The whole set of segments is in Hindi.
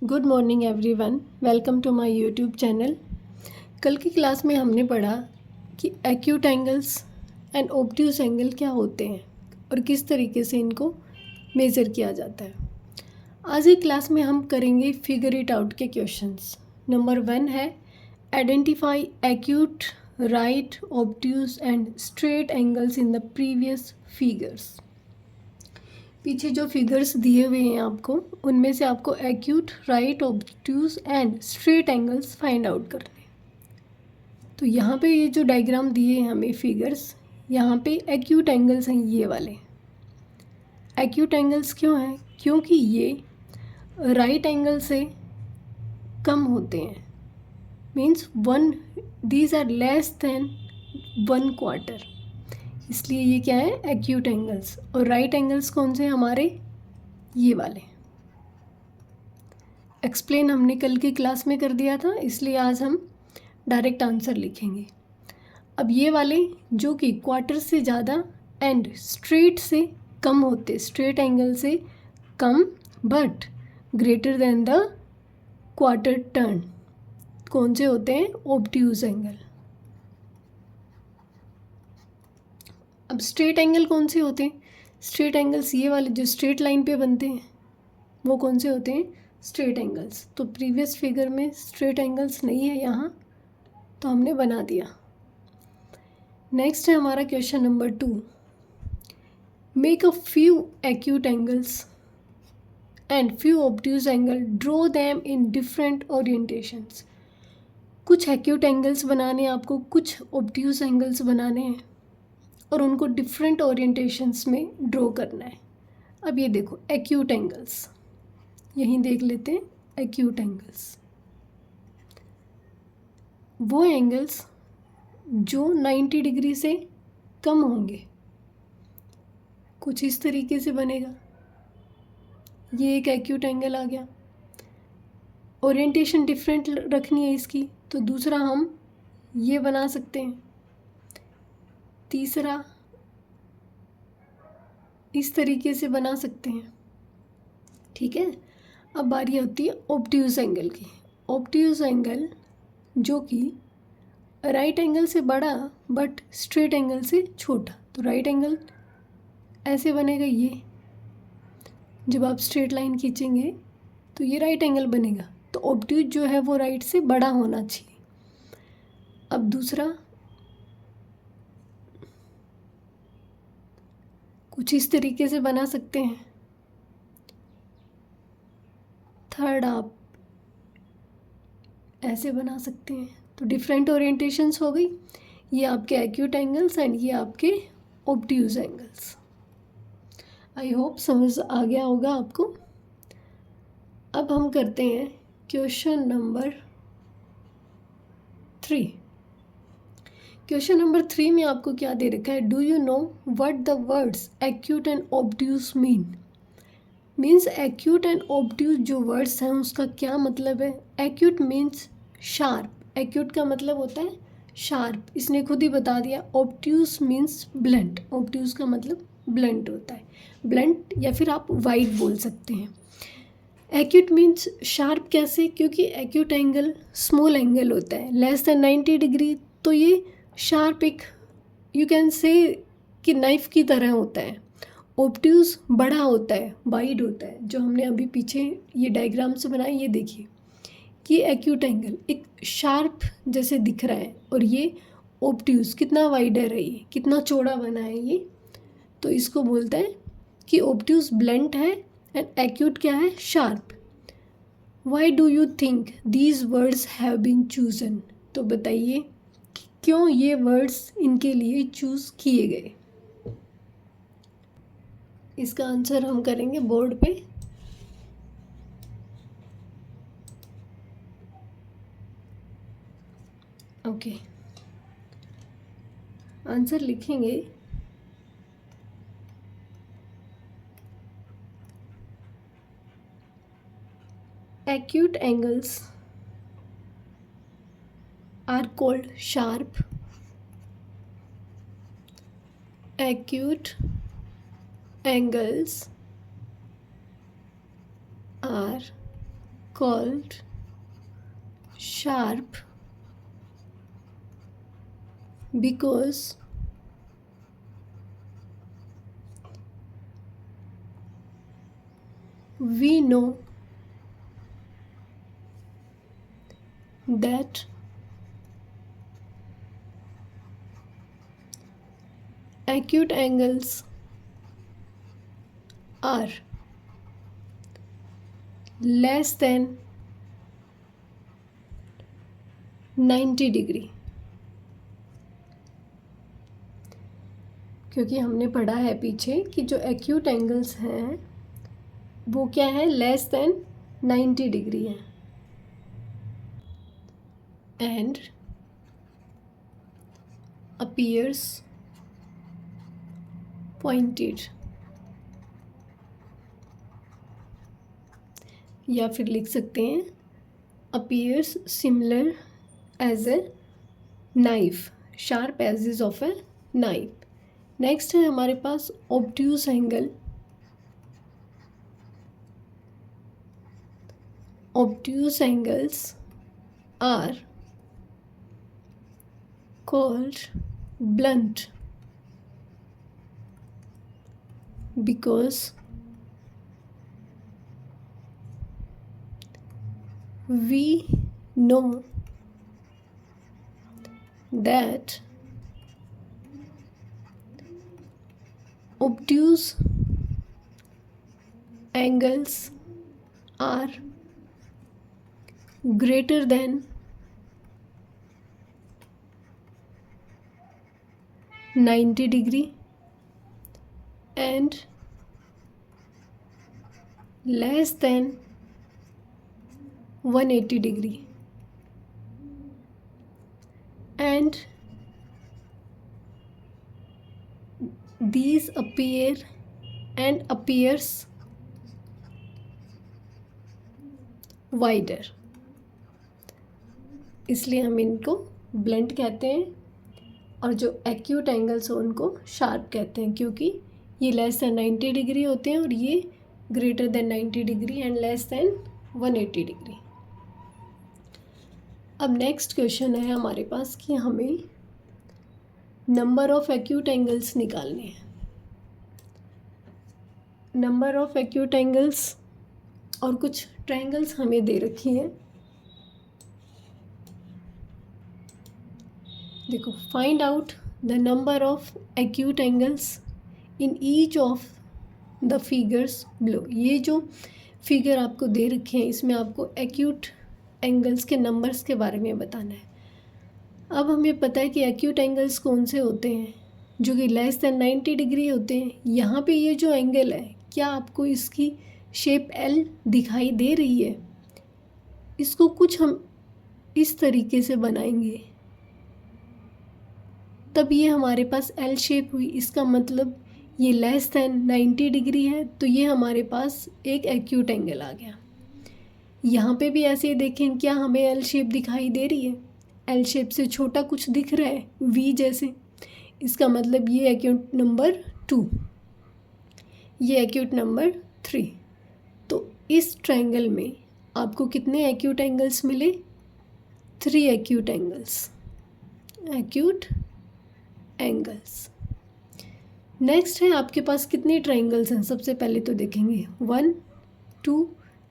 Good morning everyone, welcome to my YouTube channel. कल की क्लास में हमने पढ़ा कि acute angles and obtuse angle क्या होते हैं और किस तरीके से इनको मेज़र किया जाता है। आज की क्लास में हम करेंगे फिगर इट आउट के क्वेश्चंस। नंबर 1 है identify acute, right, obtuse and straight angles in the previous figures. पीछे जो फिगर्स दिए हुए हैं आपको, उनमें से आपको acute, right, obtuse and straight angles find out करने। तो यहाँ पे ये जो डायग्राम दिए हैं हमें फिगर्स, यहाँ पे एक्यूट एंगल्स हैं ये वाले। एक्यूट एंगल्स क्यों हैं? क्योंकि ये राइट एंगल से कम होते हैं। Means these are less than 1/4, इसलिए ये क्या है, एक्यूट एंगल्स। और राइट एंगल्स कौन से हमारे? ये वाले। एक्सप्लेन हमने कल की क्लास में कर दिया था, इसलिए आज हम डायरेक्ट आंसर लिखेंगे। अब ये वाले जो कि क्वार्टर से ज़्यादा एंड स्ट्रेट से कम होते, स्ट्रेट एंगल से कम but greater than the quarter turn, कौन से होते हैं? Obtuse angle. अब स्ट्रेट एंगल कौन से होते हैं? स्ट्रेट एंगल्स ये वाले जो स्ट्रेट लाइन पे बनते हैं, वो कौन से होते हैं? Straight angles. तो प्रीवियस फिगर में स्ट्रेट एंगल्स नहीं है यहाँ, तो हमने बना दिया। नेक्स्ट है हमारा question number 2। Make a few acute angles and few obtuse angle, draw them in different orientations. कुछ एक्यूट एंगल्स बनाने हैं आपको, कुछ ऑब्ट्यूज एंगल्स बनाने हैं और उनको डिफरेंट ओरिएंटेशंस में ड्रॉ करना है। अब ये देखो एक्यूट एंगल्स, यहीं देख लेते हैं। एक्यूट एंगल्स वो एंगल्स जो 90 डिग्री से कम होंगे, कुछ इस तरीके से बनेगा। ये एक एक्यूट एंगल आ गया। ओरिएंटेशन डिफरेंट रखनी है इसकी, तो दूसरा हम ये बना सकते हैं। तीसरा इस तरीके से बना सकते हैं। ठीक है। अब बारी होती है ऑब्ट्यूज एंगल की। ऑब्ट्यूज एंगल जो कि राइट एंगल से बड़ा बट स्ट्रेट एंगल से छोटा। तो राइट एंगल ऐसे बनेगा, ये जब आप स्ट्रेट लाइन खींचेंगे तो ये राइट एंगल बनेगा। तो ऑब्ट्यूज जो है वो राइट से बड़ा होना चाहिए। अब दूसरा कुछ इस तरीके से बना सकते हैं। थर्ड आप ऐसे बना सकते हैं। तो डिफरेंट ओरिएंटेशंस हो गई। ये आपके एक्यूट एंगल्स एंड ये आपके ऑब्ट्यूज एंगल्स। आई होप समझ आ गया होगा आपको। अब हम करते हैं क्वेश्चन नंबर 3। क्वेश्चन नंबर 3 में आपको क्या दे रखा है? Do you know what the words acute and obtuse means acute and obtuse जो वर्ड्स हैं उसका क्या मतलब है? Acute means sharp. एक्यूट का मतलब होता है शार्प, इसने खुद ही बता दिया। Obtuse means blunt. ऑब्ट्यूज का मतलब ब्लंट होता है। ब्लंट या फिर आप वाइड बोल सकते हैं। एक्यूट मीन्स शार्प कैसे? क्योंकि एक्यूट एंगल स्मॉल एंगल होता है, लेस देन 90 डिग्री। तो ये शार्प एक यू कैन से कि नाइफ की तरह होता है। ऑब्ट्यूज बड़ा होता है, वाइड होता है। जो हमने अभी पीछे ये डायग्राम से बनाया, ये देखिए कि एक्यूट एंगल एक शार्प जैसे दिख रहा है और ये ऑब्ट्यूज कितना वाइडर है, ये कितना चौड़ा बना है ये। तो इसको बोलते हैं कि ऑब्ट्यूज ब्लंट है एंड एक्यूट क्या है? Sharp. Why do you think these words have been chosen? तो बताइए क्यों ये वर्ड्स इनके लिए चूज किए गए। इसका आंसर हम करेंगे बोर्ड पे। ओके, आंसर लिखेंगे। Acute angles are called sharp. Acute angles are called sharp because we know that acute angles are less than 90 degree. क्योंकि हमने पढ़ा है पीछे कि जो एक्यूट एंगल्स हैं वो क्या है, लेस देन 90 डिग्री है। एंड अपीयर्स पॉइंटेड, या फिर लिख सकते हैं appears similar as a knife, sharp edges of a knife. Next है हमारे पास obtuse angle. Obtuse angles are called blunt because we know that obtuse angles are greater than 90 degree and less than 180 degree, and these appears wider, इसलिए हम इनको ब्लंट कहते हैं, और जो एक्यूट एंगल्स हो उनको शार्प कहते हैं, क्योंकि ये लेस देन 90 डिग्री होते हैं और ये greater than 90 degree and less than 180 degree. अब नेक्स्ट क्वेश्चन है हमारे पास कि हमें नंबर ऑफ एक्यूट एंगल्स निकालने हैं। नंबर ऑफ एक्यूट एंगल्स और कुछ ट्रायंगल्स हमें दे रखी हैं। देखो, find out the number of acute angles in each of the figures below. ये जो फिगर आपको दे रखे हैं इसमें आपको एक्यूट एंगल्स के नंबर्स के बारे में बताना है। अब हमें पता है कि एक्यूट एंगल्स कौन से होते हैं, जो कि लेस देन 90 डिग्री होते हैं। यहाँ पे ये जो एंगल है, क्या आपको इसकी शेप एल दिखाई दे रही है? इसको कुछ हम इस तरीके से बनाएंगे तब ये हमारे पास एल शेप हुई। इसका मतलब ये लेस देन 90 डिग्री है, तो ये हमारे पास एक एक्यूट एंगल आ गया। यहाँ पे भी ऐसे ही देखें, क्या हमें एल शेप दिखाई दे रही है? एल शेप से छोटा कुछ दिख रहा है, वी जैसे। इसका मतलब ये एक्यूट नंबर 2, ये एक्यूट नंबर 3। तो इस ट्रायंगल में आपको कितने एक्यूट एंगल्स मिले? 3 acute angles. Acute angles. Next है आपके पास कितने ट्रायंगल्स हैं? सबसे पहले तो देखेंगे 1 2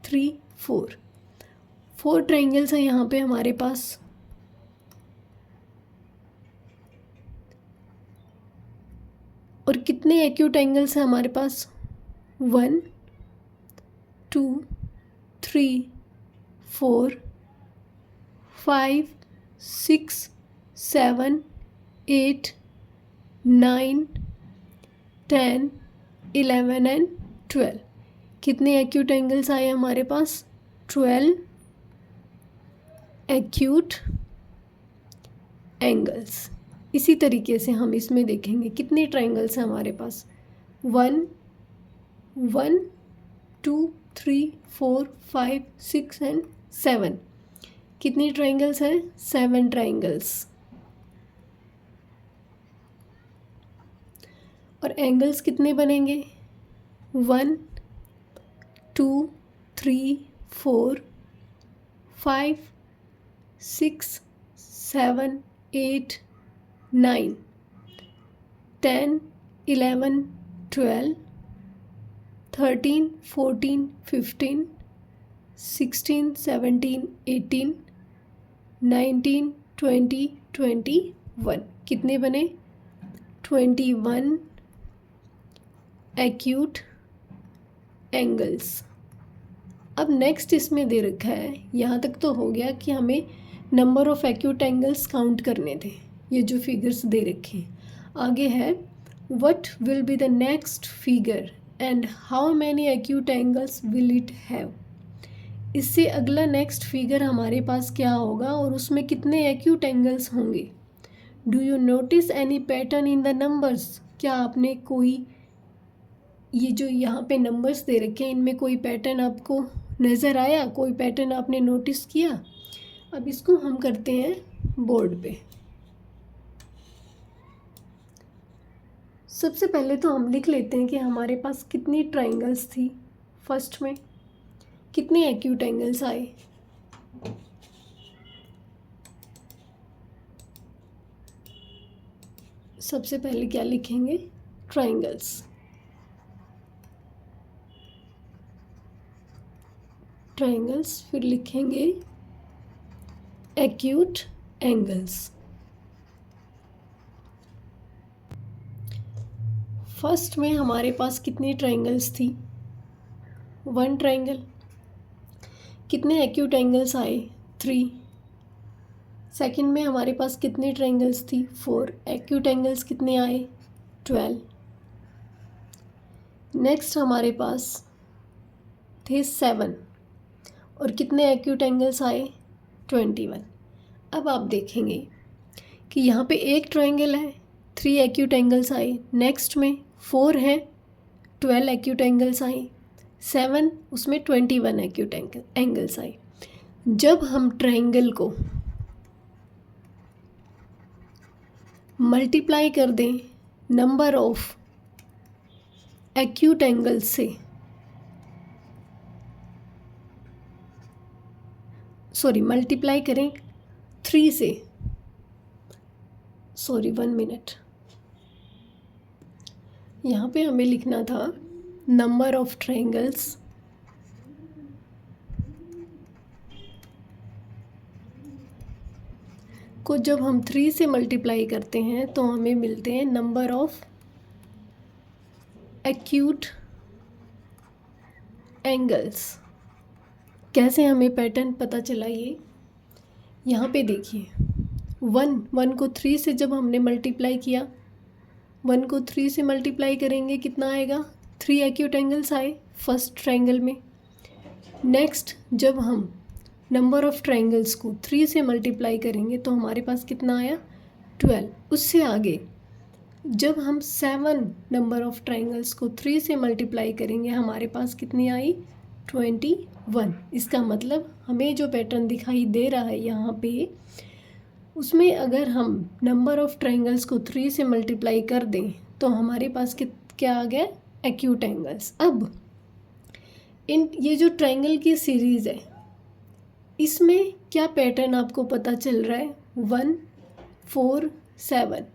3 4। 4 ट्रायंगल्स हैं यहाँ पे हमारे पास। और कितने एक्यूट एंगल्स हैं हमारे पास? 1 2 3 4 5 6 7 8 9 10 11 एंड 12। कितने एक्यूट एंगल्स आए हमारे पास? 12 एक्यूट एंगल्स। इसी तरीके से हम इसमें देखेंगे कितने ट्रायंगल्स हैं हमारे पास। 1 1 2 3 4 5 6 एंड 7। कितनी ट्रायंगल्स हैं? 7 ट्रायंगल्स। और एंगल्स कितने बनेंगे? 1 2 3 4 5, 6, 7, 8, 9, 10, 11, 12, 13, 14, 15, 16, 17, 18, 19, 20, 21. कितने बने? 21 एक्यूट एंगल्स. अब नेक्स्ट इसमें दे रखा है, यहाँ तक तो हो गया कि हमें number of acute angles count करने थे, ये जो फिगर्स दे रखे हैं. आगे है what will be the next figure and how many acute angles will it have. इससे अगला नेक्स्ट फिगर हमारे पास क्या होगा और उसमें कितने एक्यूट एंगल्स होंगे. Do you notice any pattern in the numbers. क्या आपने कोई, ये जो यहाँ पे नंबर्स दे रखे हैं इनमें कोई पैटर्न आपको नज़र आया, कोई पैटर्न आपने नोटिस किया. अब इसको हम करते हैं बोर्ड पे. सबसे पहले तो हम लिख लेते हैं कि हमारे पास कितनी ट्राइंगल्स थी. फर्स्ट में कितने एक्यूट एंगल्स आए. सबसे पहले क्या लिखेंगे? ट्राइंगल्स. ट्राइंगल्स, फिर लिखेंगे एक्यूट एंगल्स. फर्स्ट में हमारे पास कितनी ट्राइंगल्स थी? 1 ट्राइंगल. कितने एक्यूट एंगल्स आए? 3. सेकंड में हमारे पास कितनी ट्राइंगल्स थी? 4. एक्यूट एंगल्स कितने आए? 12. नेक्स्ट हमारे पास थे 7 और कितने एक्यूट एंगल्स आए? 21. अब आप देखेंगे कि यहाँ पे एक ट्राइंगल है, 3 एक्यूट एंगल्स आए. नेक्स्ट में 4 है, 12 एक्यूट एंगल्स आए. 7, उसमें 21 एक्यूट एंगल्स आए. जब हम ट्राइंगल को मल्टीप्लाई कर दें नंबर ऑफ एक्यूट एंगल्स से, सॉरी मल्टीप्लाई करें 3 से, सॉरी 1 मिनट, यहाँ पे हमें लिखना था नंबर ऑफ ट्राइंगल्स को जब हम 3 से मल्टीप्लाई करते हैं तो हमें मिलते हैं नंबर ऑफ एक्यूट एंगल्स. कैसे हमें पैटर्न पता चला? ये यहाँ पे देखिए, 1 को 3 से जब हमने मल्टीप्लाई किया, 1 को 3 से मल्टीप्लाई करेंगे कितना आएगा? 3 एक्यूट एंगल्स आए फर्स्ट ट्राइंगल में. नेक्स्ट जब हम नंबर ऑफ ट्राइंगल्स को 3 से मल्टीप्लाई करेंगे तो हमारे पास कितना आया? 12. उससे आगे जब हम 7 नंबर ऑफ ट्राइंगल्स को 3 से मल्टीप्लाई करेंगे हमारे पास कितनी आई? 21. इसका मतलब हमें जो पैटर्न दिखाई दे रहा है यहाँ पे, उसमें अगर हम नंबर ऑफ ट्राइंगल्स को 3 से मल्टीप्लाई कर दें तो हमारे पास क्या आ गया? Acute angles. अब ये जो ट्राइंगल की सीरीज़ है इसमें क्या पैटर्न आपको पता चल रहा है? 1, 4, 7.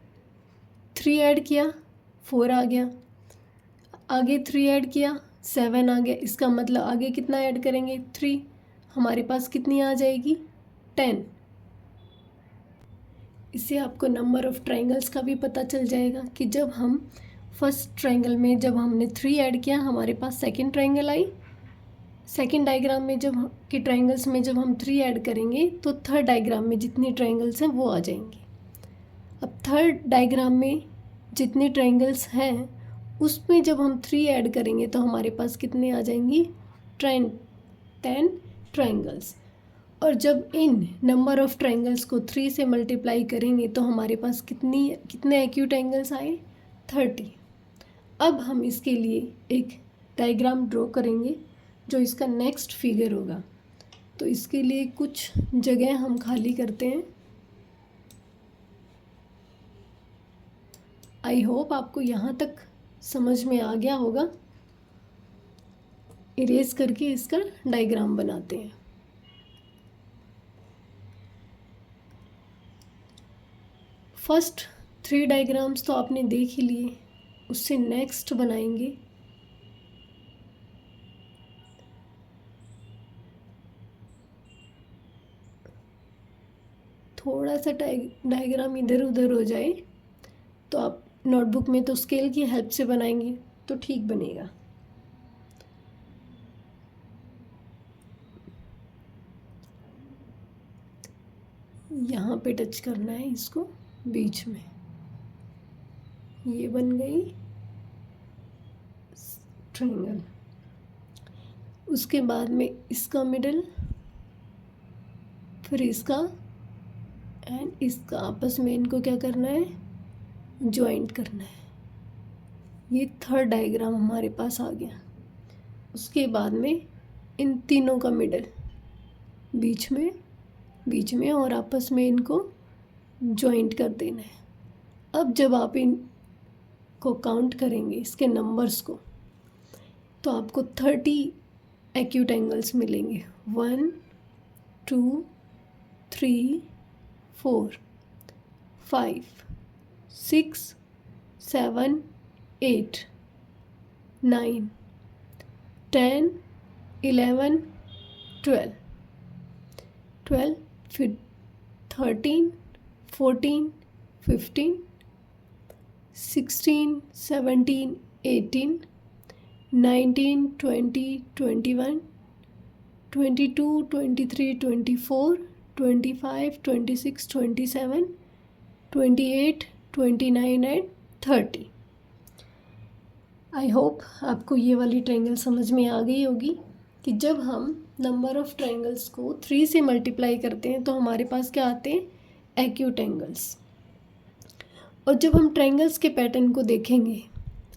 3 ऐड किया, 4 आ गया. आगे 3 ऐड किया, 7 आ गया. इसका मतलब आगे कितना ऐड करेंगे? 3. हमारे पास कितनी आ जाएगी? 10. इससे आपको नंबर ऑफ ट्राइंगल्स का भी पता चल जाएगा कि जब हम फर्स्ट ट्राइंगल में जब हमने 3 ऐड किया हमारे पास सेकंड ट्राइंगल आई. सेकंड डायग्राम में ट्राइंगल्स में जब हम 3 ऐड करेंगे तो थर्ड डायग्राम में जितनी ट्राइंगल्स हैं वो आ जाएंगे. अब थर्ड डायग्राम में जितने ट्राइंगल्स हैं उसमें जब हम 3 ऐड करेंगे तो हमारे पास कितने आ जाएंगी? 10 ट्राइंगल्स. और जब इन नंबर ऑफ ट्राइंगल्स को 3 से मल्टीप्लाई करेंगे तो हमारे पास कितने एक्यूट एंगल्स आए? 30. अब हम इसके लिए एक डायग्राम ड्रॉ करेंगे जो इसका नेक्स्ट फिगर होगा. तो इसके लिए कुछ जगह हम खाली करते हैं. आई होप आपको यहाँ तक समझ में आ गया होगा. इरेज करके इसका डायग्राम बनाते हैं. फर्स्ट 3 डायग्राम्स तो आपने देख ही लिए, उससे नेक्स्ट बनाएंगे थोड़ा सा डायग्राम इधर उधर हो जाए तो आप नोटबुक में तो स्केल की हेल्प से बनाएंगे तो ठीक बनेगा। यहाँ पे टच करना है इसको बीच में, ये बन गई ट्रायंगल। उसके बाद में इसका मिडल, फिर इसका एंड इसका आपस में इनको क्या करना है, जॉइंट करना है। ये थर्ड डायग्राम हमारे पास आ गया। उसके बाद में इन तीनों का मिडल बीच में और आपस में इनको जॉइंट कर देना है। अब जब आप इनको काउंट करेंगे इसके नंबर्स को, तो आपको 30 एक्यूट एंगल्स मिलेंगे। 1 2 3 4 5 6 7 8 9 10 11 12 फिर 13 14 15 16 17 18 19 20 21 22 23 24 25 26 27 28 29 एंड 30। आई होप आपको ये वाली ट्रायंगल समझ में आ गई होगी कि जब हम नंबर ऑफ़ ट्रायंगल्स को 3 से मल्टीप्लाई करते हैं तो हमारे पास क्या आते हैं, एक्यूट एंगल्स। और जब हम ट्रायंगल्स के पैटर्न को देखेंगे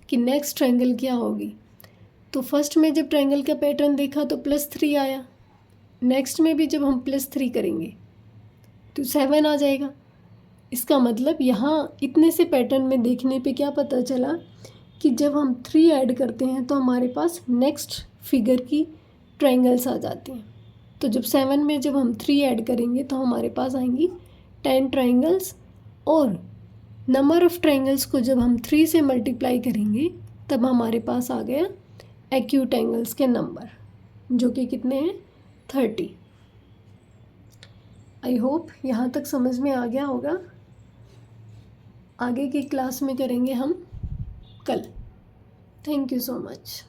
कि नेक्स्ट ट्रायंगल क्या होगी, तो फर्स्ट में जब ट्रायंगल का पैटर्न देखा तो +3 आया, नेक्स्ट में भी जब हम +3 करेंगे तो 7 आ जाएगा। इसका मतलब यहाँ इतने से पैटर्न में देखने पे क्या पता चला कि जब हम 3 ऐड करते हैं तो हमारे पास नेक्स्ट फिगर की ट्रायंगल्स आ जाती हैं। तो जब 7 में जब हम 3 ऐड करेंगे तो हमारे पास आएंगी 10 ट्रायंगल्स, और नंबर ऑफ़ ट्रायंगल्स को जब हम 3 से मल्टीप्लाई करेंगे तब हमारे पास आ गया एक्यूट एंगल्स के नंबर, जो कि कितने हैं, 30। आई होप यहाँ तक समझ में आ गया होगा। आगे की क्लास में करेंगे हम कल। Thank you so much.